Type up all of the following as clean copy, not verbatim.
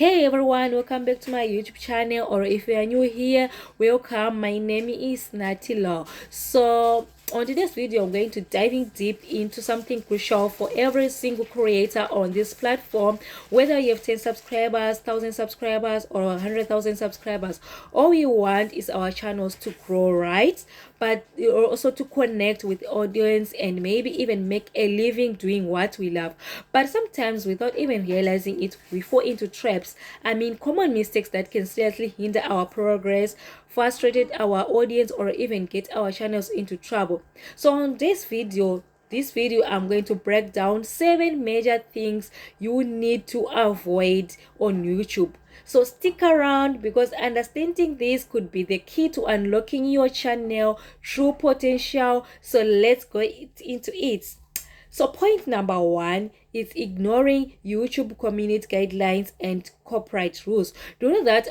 Hey everyone, welcome back to my YouTube channel, or if you are new here, welcome. My name is Natlaw. So on today's video, I'm going to diving deep into something crucial for every single creator on this platform. Whether you have 10 subscribers, 1,000 subscribers, or 100,000 subscribers, all we want is our channels to grow, right? But also to connect with the audience and maybe even make a living doing what we love. But sometimes, without even realizing it, we fall into traps. Common mistakes that can seriously hinder our progress, frustrated our audience, or even get our channels into trouble. So on this video, I'm going to break down 7 major things you need to avoid on YouTube. So stick around, because understanding this could be the key to unlocking your channel true potential. So let's go into it. So point number 1 is ignoring YouTube community guidelines and copyright rules. Do you know that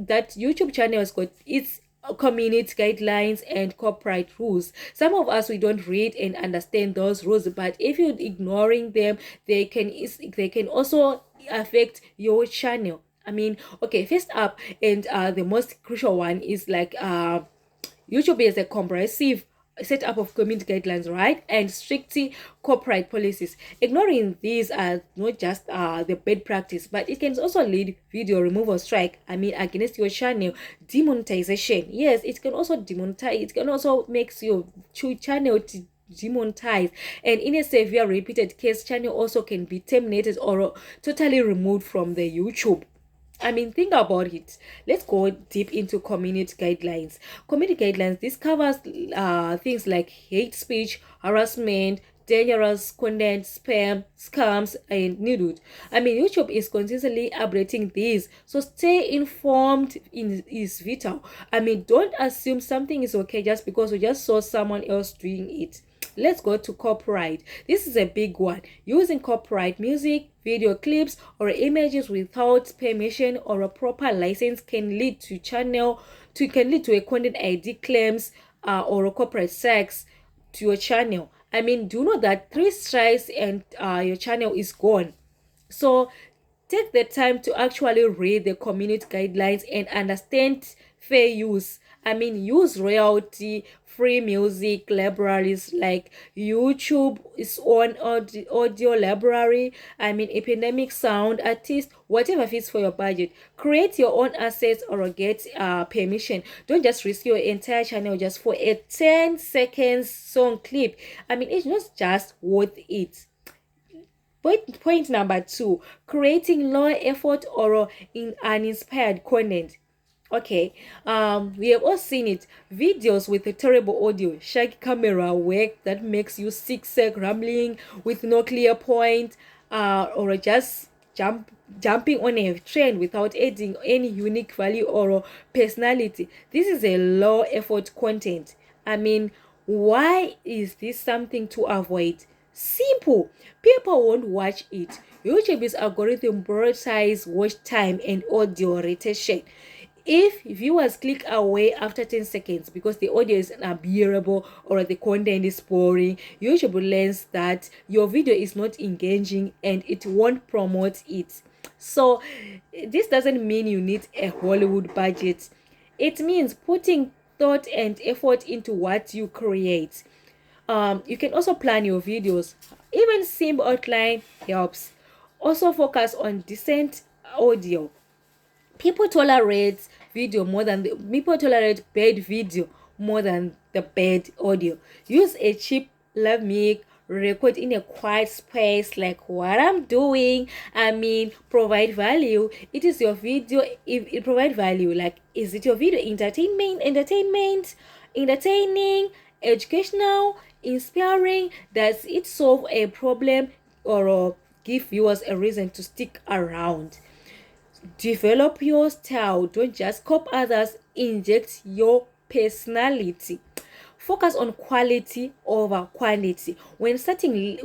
that YouTube channel has got its community guidelines and copyright rules? Some of us, we don't read and understand those rules, but if you're ignoring them, they can also affect your channel. Okay, first up, and the most crucial one is like YouTube is a comprehensive setup of community guidelines, right, and strict copyright policies. Ignoring these are not just the bad practice, but it can also lead video removal strike. Against your channel, demonetization. Yes, it can also demonetize. It can also makes your channel demonetized, and in a severe repeated case, channel also can be terminated or totally removed from the YouTube. Think about it. Let's go deep into community guidelines. Community guidelines, this covers things like hate speech, harassment, dangerous content, spam, scams, and nude. YouTube is consistently updating these, so stay informed is vital. Don't assume something is okay just because you just saw someone else doing it. Let's go to copyright. This is a big one. Using copyright music, video clips, or images without permission or a proper license can lead to a content ID claims or a copyright strikes to your channel. Do you know that 3 strikes and your channel is gone? So take the time to actually read the community guidelines and understand fair use. Use royalty free music libraries like YouTube is on audio library. Epidemic sound artist, whatever fits for your budget. Create your own assets or get permission. Don't just risk your entire channel just for a 10 seconds song clip. It's not just worth it. Point number 2, creating low effort or uninspired content. Okay, we have all seen it. Videos with a terrible audio, shaky camera work that makes you sick rambling with no clear point, or just jumping on a trend without adding any unique value or personality. This is a low effort content. Why is this something to avoid? Simple. People won't watch it. YouTube's algorithm prioritizes watch time and audio retention. If viewers click away after 10 seconds because the audio is unbearable or the content is boring, YouTube learns that your video is not engaging and it won't promote it. So this doesn't mean you need a Hollywood budget. It means putting thought and effort into what you create. You can also plan your videos. Even simple outline helps. Also focus on decent audio. People tolerate bad video more than the bad audio. Use a cheap lav mic, record in a quiet space like what I'm doing. Provide value. It is your video. If it provide value, like, is it your video entertaining, educational, inspiring? Does it solve a problem or give viewers a reason to stick around? Develop your style. Don't just copy others. Inject your personality. Focus on quality over quantity. When starting,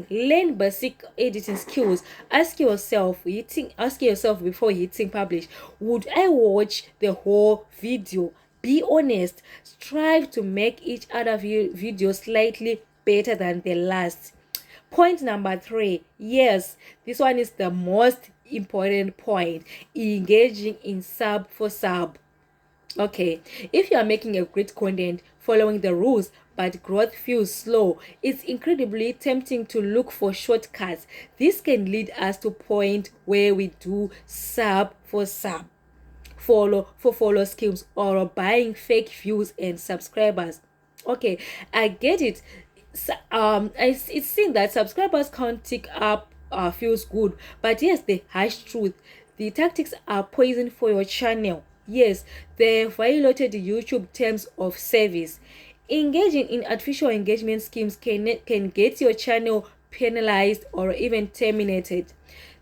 learn basic editing skills. Ask yourself before hitting publish, would I watch the whole video? Be honest. Strive to make each other video slightly better than the last. Point number 3, yes, this one is the most important point: engaging in sub for sub. Okay, if you are making a great content following the rules but growth feels slow, it's incredibly tempting to look for shortcuts. This can lead us to point where we do sub for sub, follow schemes, or buying fake views and subscribers. Okay, I get it. It's seen that subscribers can't tick up feels good, but here's the harsh truth: the tactics are poison for your channel. Yes, they violated the YouTube terms of service. Engaging in artificial engagement schemes can get your channel penalized or even terminated.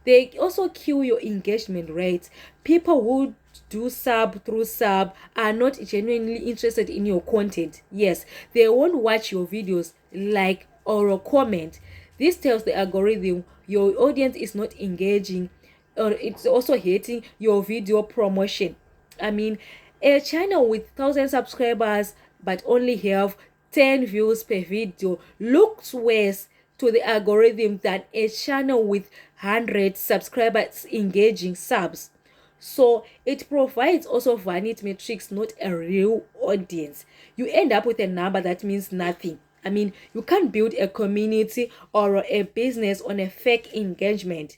They also kill your engagement rate. People who do sub through sub are not genuinely interested in your content. Yes, they won't watch your videos, like, or comment. This tells the algorithm your audience is not engaging, or it's also hating your video promotion. I mean, a channel with 1,000 subscribers but only have 10 views per video looks worse to the algorithm than a channel with 100 subscribers engaging subs. So it provides also vanity metrics, not a real audience. You end up with a number that means nothing. I mean, you can't build a community or a business on a fake engagement.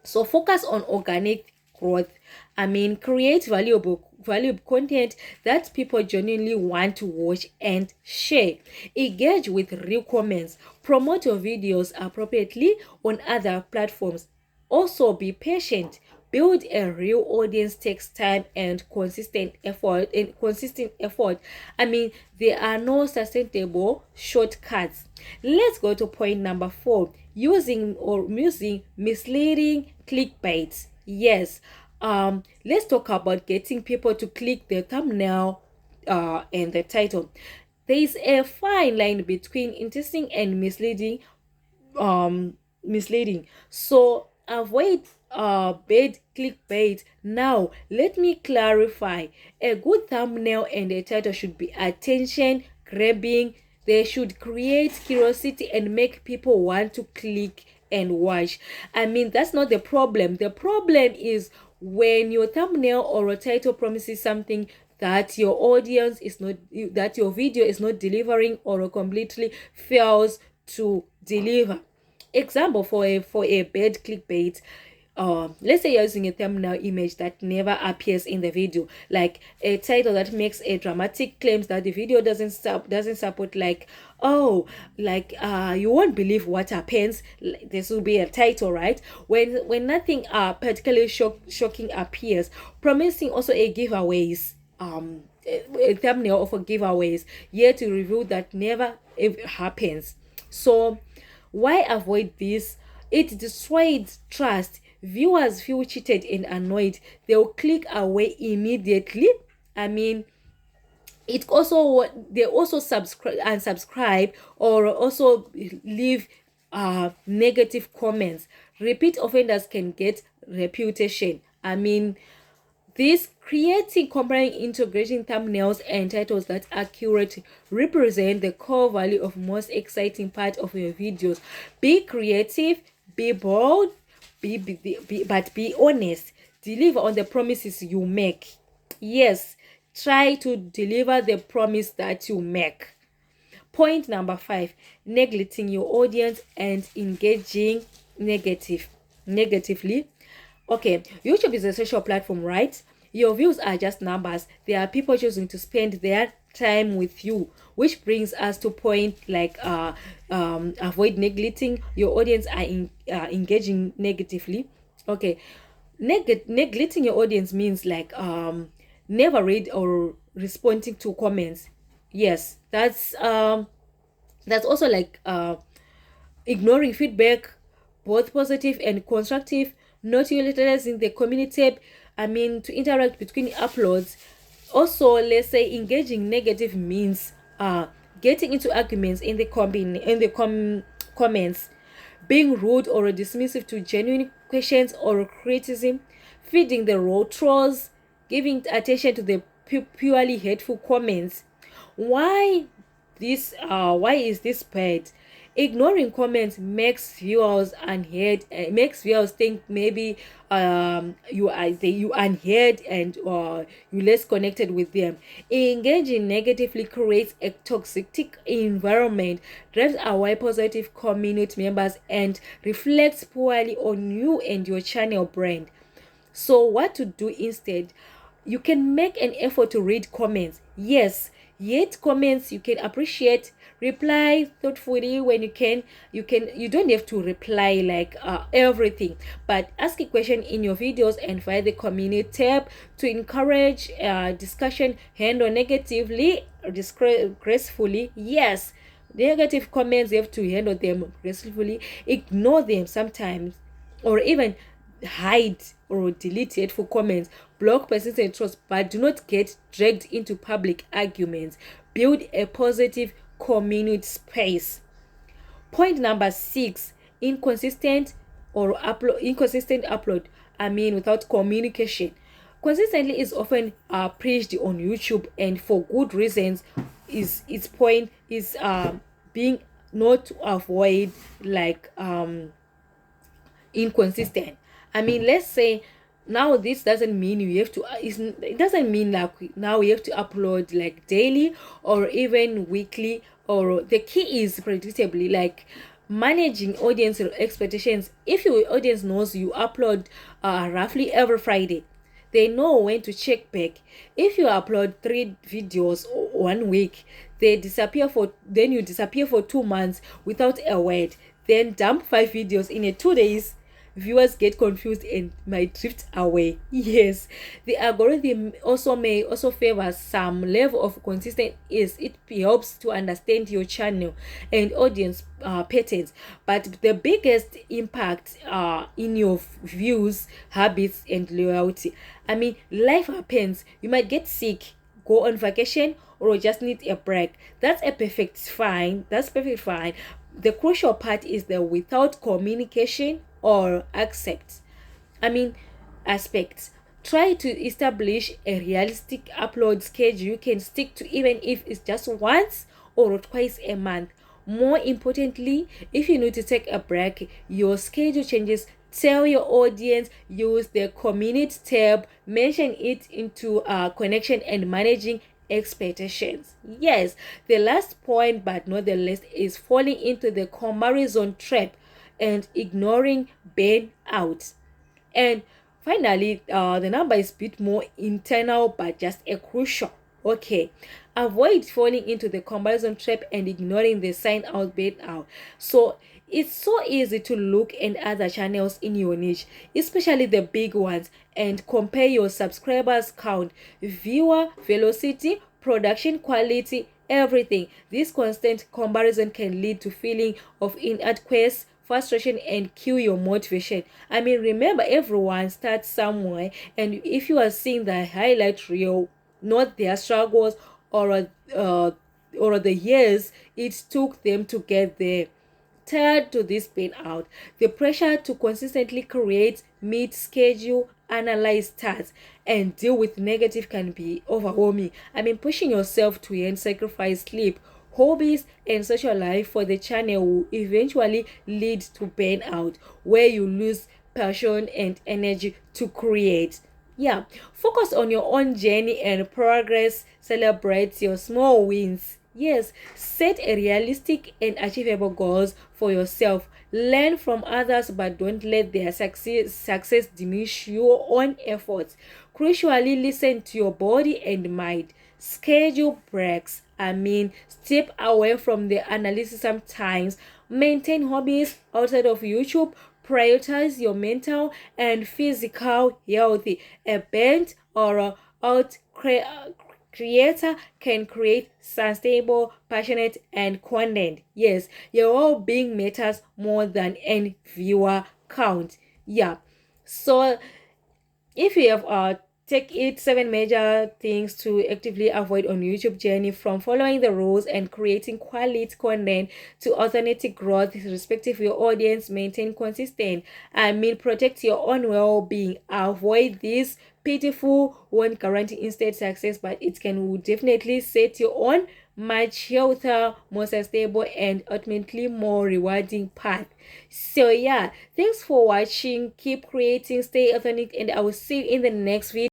So focus on organic growth. I mean, create valuable content that people genuinely want to watch and share. Engage with real comments. Promote your videos appropriately on other platforms. Also, be patient. Build a real audience takes time and consistent effort. I mean, there are no sustainable shortcuts. Let's go to point number 4: using misleading clickbait. Yes, let's talk about getting people to click the thumbnail and the title. There is a fine line between interesting and misleading. So avoid bad clickbait. Now let me clarify: a good thumbnail and a title should be attention grabbing. They should create curiosity and make people want to click and watch. I mean, that's not the problem. The problem is when your thumbnail or a title promises something that your audience is not, that your video is not delivering, or completely fails to deliver. Example for a bad clickbait: let's say you're using a thumbnail image that never appears in the video, like a title that makes a dramatic claims that the video doesn't support, like, oh, like, you won't believe what happens. This will be a title, right? When nothing particularly shocking appears. Promising also a giveaways, a thumbnail of a giveaways, yet to reveal that never ever happens. So why avoid this? It destroys trust. Viewers feel cheated and annoyed. They'll click away immediately. I mean, it also, they also unsubscribe or also leave negative comments. Repeat offenders can get reputation. I mean, this creating, comparing, integrating thumbnails and titles that accurately represent the core value of most exciting part of your videos. Be creative, be bold, but be honest. Deliver on the promises you make. Yes, try to deliver the promise that you make. Point number 5: neglecting your audience and engaging negatively. Okay, YouTube is a social platform, right? Your views are just numbers. There are people choosing to spend their time with you, which brings us to point like avoid neglecting your audience and engaging negatively. Okay, neglecting your audience means like never read or responding to comments. Yes, that's also like ignoring feedback, both positive and constructive, not utilizing the community, I mean, to interact between uploads. Also, let's say engaging negative means getting into arguments in the comments, being rude or dismissive to genuine questions or criticism, feeding the raw trolls, giving attention to the purely hateful comments. Why is this bad? Ignoring comments makes viewers unheard, makes viewers think maybe you unheard and you less connected with them. Engaging negatively creates a toxic environment, drives away positive community members, and reflects poorly on you and your channel brand. So what to do instead? You can make an effort to read comments. Yes, yet comments you can appreciate, reply thoughtfully when you don't have to reply like everything, but ask a question in your videos and find the community tab to encourage discussion. Handle negatively gracefully. Yes, negative comments, you have to handle them gracefully. Ignore them sometimes, or even hide or delete hateful comments, block persistent trust, but do not get dragged into public arguments. Build a positive community space. Point number 6: inconsistent upload. Without communication. Consistently is often preached on YouTube, and for good reasons. Is its point is being not to avoid like inconsistent. Let's say now this doesn't mean you have to it doesn't mean like now you have to upload like daily or even weekly, or the key is predictably, like managing audience expectations. If your audience knows you upload roughly every Friday, they know when to check back. If you upload 3 videos 1 week, then you disappear for 2 months without a word, then dump 5 videos in 2 days, viewers get confused and might drift away. Yes, the algorithm may also favor some level of consistency, is it helps to understand your channel and audience patterns, but the biggest impact in your views, habits, and loyalty. Life happens. You might get sick, go on vacation, or just need a break. That's perfect fine. The crucial part is that without communication or aspects, try to establish a realistic upload schedule you can stick to, even if it's just once or twice a month. More importantly, if you need to take a break, your schedule changes, tell your audience, use the community tab, mention it into connection and managing expectations. Yes, the last point but not the least is falling into the comparison trap and ignoring burnout. And finally, the number is a bit more internal but just a crucial. Okay, avoid falling into the comparison trap and ignoring the sign out burnout. So it's so easy to look at other channels in your niche, especially the big ones, and compare your subscribers count, viewer velocity, production quality, everything. This constant comparison can lead to feeling of inadequacy, frustration, and kill your motivation. Remember, everyone starts somewhere, and if you are seeing the highlight reel, not their struggles or the years it took them to get there. Tied to this burnout, the pressure to consistently create, meet schedule, analyze stats, and deal with negative can be overwhelming. Pushing yourself to end, sacrifice sleep, hobbies, and social life for the channel will eventually lead to burnout, where you lose passion and energy to create. Yeah, focus on your own journey and progress. Celebrate your small wins. Yes, set a realistic and achievable goals for yourself. Learn from others, but don't let their success diminish your own efforts. Crucially, listen to your body and mind. Schedule breaks. Step away from the analysis sometimes. Maintain hobbies outside of YouTube. Prioritize your mental and physical health. A band or out creator can create sustainable, passionate, and content. Yes, your well-being matters more than any viewer count. Yeah. So if you have take it 7 major things to actively avoid on YouTube journey, from following the rules and creating quality content to authentic growth, respective your audience, maintain consistent. Protect your own well-being. Avoid this pitiful, won't guarantee instant success, but it can definitely set your own much healthier, more sustainable, and ultimately more rewarding path. So yeah, thanks for watching. Keep creating, stay authentic, and I will see you in the next video.